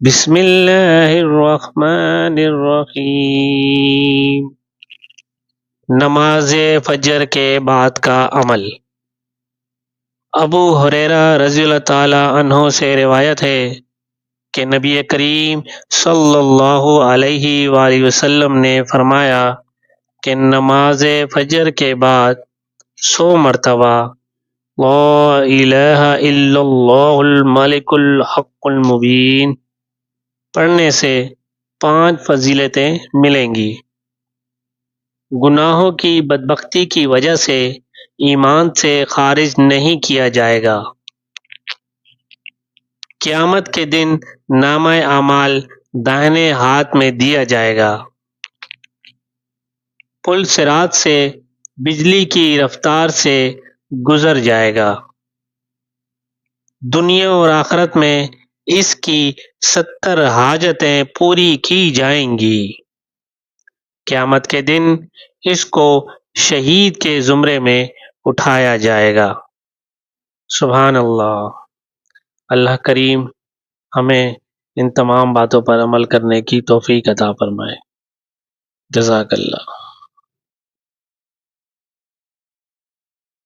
بسم اللہ الرحمن الرحیم۔ نماز فجر کے بعد کا عمل۔ ابو ہریرہ رضی اللہ تعالی عنہ سے روایت ہے کہ نبی کریم صلی اللہ علیہ وآلہ وسلم نے فرمایا کہ نماز فجر کے بعد 100 مرتبہ لا الہ الا اللہ الملک الحق المبین پڑھنے سے 5 فضیلتیں ملیں گی۔ گناہوں کی بدبختی کی وجہ سے ایمان سے خارج نہیں کیا جائے گا۔ قیامت کے دن نامہ اعمال دائیں ہاتھ میں دیا جائے گا۔ پل صراط سے بجلی کی رفتار سے گزر جائے گا۔ دنیا اور آخرت میں اس کی 70 حاجتیں پوری کی جائیں گی۔ قیامت کے دن اس کو شہید کے زمرے میں اٹھایا جائے گا۔ سبحان اللہ۔ اللہ کریم ہمیں ان تمام باتوں پر عمل کرنے کی توفیق عطا فرمائے۔ جزاک اللہ۔